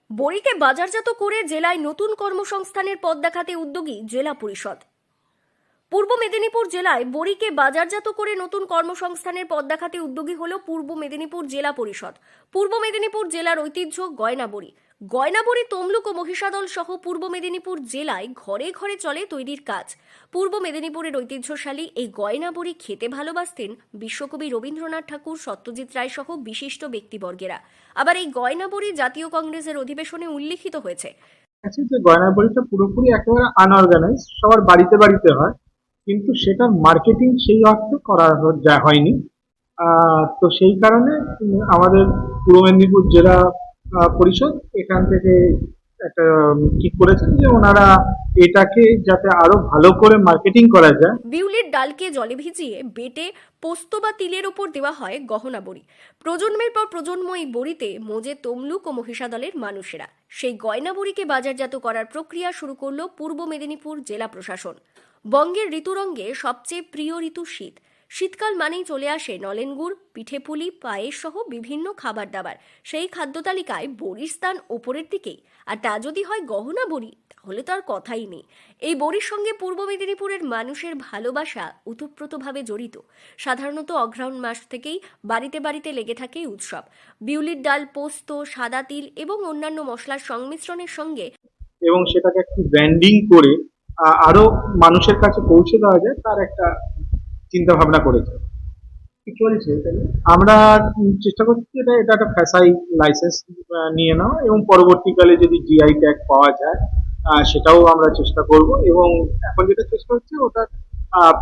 বড়িকে বাজারজাত করে জেলায় নতুন কর্মসংস্থানের পথ দেখাতে উদ্যোগী জেলা পরিষদ। পূর্ব মেদিনীপুর জেলায় বড়িকে বাজারজাত করে নতুন কর্মসংস্থানের পথ দেখাতে উদ্যোগী হল পূর্ব মেদিনীপুর জেলা পরিষদ। পূর্ব মেদিনীপুর জেলার ঐতিহ্য গয়না বড়ি। গয়না বড়ি, তমলুক ও মহিষাদল সহ পূর্ব মেদিনীপুর জেলায় ঘরে ঘরে চলে তৈরির কাজ। পূর্ব মেদিনীপুরের ঐতিহ্যশালী এই গয়না বড়ি খেতে ভালোবাসতেন বিশ্বকবি রবীন্দ্রনাথ ঠাকুর, সত্যজিৎ রায় সহ বিশিষ্ট ব্যক্তিবর্গেরা। আবার এই গয়না বড়ি জাতীয় কংগ্রেসের অধিবেশনে উল্লিখিত হয়েছে। আছে যে গয়না বড়িটা পুরোপুরি একেবারে আনঅর্গানাইজ, সবার বাড়িতে বাড়িতে হয়, কিন্তু সেটা মার্কেটিং সেই অর্থে করা হয়নি। তো সেই কারণে আমাদের পূর্ব মেদিনীপুর জেলা পরিষদ এখান থেকে একটা ঠিক করেছেন যে ওনারা এটাকে যাতে আরো ভালো করে মার্কেটিং করা যায়। বিউলির ডালকে জলে ভিজিয়ে বেটে পোস্ত বা তিলের ওপর দেওয়া হয় গহনা বড়ি। প্রজন্মের পর প্রজন্ম এই বড়িতে মজে তমলুক ও মহিষাদলের মানুষেরা। সেই গয়না বড়িকে বাজারজাত করার প্রক্রিয়া শুরু করল পূর্ব মেদিনীপুর জেলা প্রশাসন। বঙ্গের ঋতুরঙ্গে সবচেয়ে প্রিয় ঋতু শীত। শীতকাল মানেই চলে আসে নলেন গুড়, পিঠেপুলি, পায়েস সহ বিভিন্ন খাবার দাবার। সেই খাদ্য তালিকায় বড়ির স্থান ওপরের দিকেই। আর তা যদি হয় গহনা বড়ি, তাহলে তো আর কথাই নেই। এই বড়ির সঙ্গে পূর্ব মেদিনীপুরের মানুষের ভালোবাসা ওতপ্রোতভাবে জড়িত। সাধারণত অঘ্রাণ মাস থেকেই বাড়িতে বাড়িতে লেগে থাকে এই উৎসব। বিউলির ডাল, পোস্ত, সাদা তিল এবং অন্যান্য মশলার সংমিশ্রণের সঙ্গে এবং সেটাকে একটু ব্র্যান্ডিং করে আরো মানুষের কাছে পৌঁছে দেওয়া যায় তার একটা চিন্তা ভাবনা করেছে। কি চলছে আমরা চেষ্টা করছি এটা এটা একটা ফ্যাসাই লাইসেন্স নিয়ে নেওয়া, এবং পরবর্তীকালে যদি জিআই ট্যাগ পাওয়া যায় সেটাও আমরা চেষ্টা করব। এবং এখন যেটা চেষ্টা হচ্ছে ওটা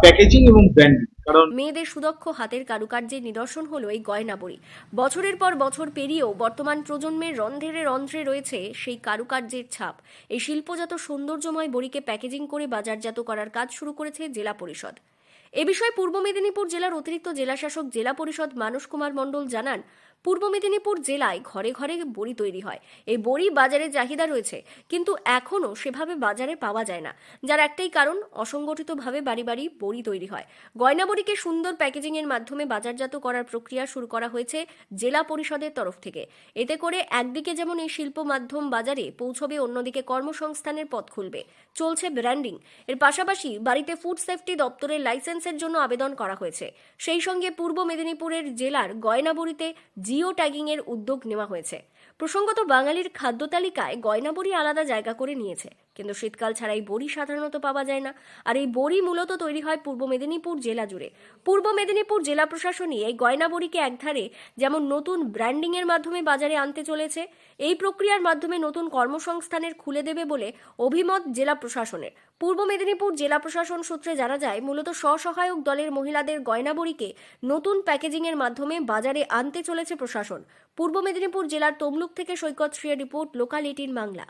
প্যাকেজিং এবং ব্র্যান্ডিং। কারণ মেয়েদের সুদক্ষ হাতের কারুকার্যের নিদর্শন হলো এই গয়না বড়ি। বছরের পর বছর পেরিয়েও বর্তমান প্রজন্মের রন্ধ্রে রন্ধ্রে রয়েছে সেই কারুকার্যের ছাপ। এই শিল্পজাত সৌন্দর্যময় বড়িকে প্যাকেজিং করে বাজারজাত করার কাজ শুরু করেছে জেলা পরিষদ। এ বিষয়ে পূর্ব মেদিনীপুর জেলার অতিরিক্ত জেলাশাসক জেলা পরিষদ মানস কুমার মণ্ডল জানান, পূর্ব মেদিনীপুর জেলায় ঘরে ঘরে বড়ি তৈরি হয়। এই বড়ি বাজারে চাহিদা রয়েছে, কিন্তু এখনও সেভাবে বাজারে পাওয়া যায় না, যার একটাই কারণ অসংগঠিতভাবে বাড়ি বাড়ি বড়ি তৈরি হয়। গয়না বড়িকে সুন্দর প্যাকেজিংয়ের মাধ্যমে বাজারজাত করার প্রক্রিয়া শুরু করা হয়েছে জেলা পরিষদের তরফ থেকে। এতে করে একদিকে যেমন এই শিল্প মাধ্যম বাজারে পৌঁছবে, অন্যদিকে কর্মসংস্থানের পথ খুলবে। চলছে ব্র্যান্ডিং। এর পাশাপাশি বাড়িতে ফুড সেফটি দপ্তরের লাইসেন্সের জন্য আবেদন করা হয়েছে। সেই সঙ্গে পূর্ব মেদিনীপুরের জেলার গয়না বড়িতে জিও ট্যাগিং এর উদ্যোগ নেওয়া হয়েছে। প্রসঙ্গত, বাঙালির খাদ্য তালিকায় গয়না বড়ি আলাদা জায়গা করে নিয়েছে, কিন্তু শীতকাল ছাড়াই বড়ি সাধারণত পাওয়া যায় না। আর এই বড়ি মূলত তৈরি হয় পূর্ব মেদিনীপুর জেলা জুড়ে। পূর্ব মেদিনীপুর জেলা প্রশাসনই এই গয়না বড়িকে একধারে যেমন নতুন ব্র্যান্ডিং এর মাধ্যমে বাজারে আনতে চলেছে, এই প্রক্রিয়ার মাধ্যমে নতুন কর্মসংস্থানের খুলে দেবে বলে অভিমত জেলা প্রশাসনের। পূর্ব মেদিনীপুর জেলা প্রশাসন সূত্রে জানা যায়, মূলত স্বসহায়ক দলের মহিলাদের গয়না বড়িকে নতুন প্যাকেজিং এর মাধ্যমে বাজারে আনতে চলেছে প্রশাসন। পূর্ব মেদিনীপুর জেলার তমলুক থেকে সৈকত শ্রীর রিপোর্ট, লোকাল 18 বাংলা।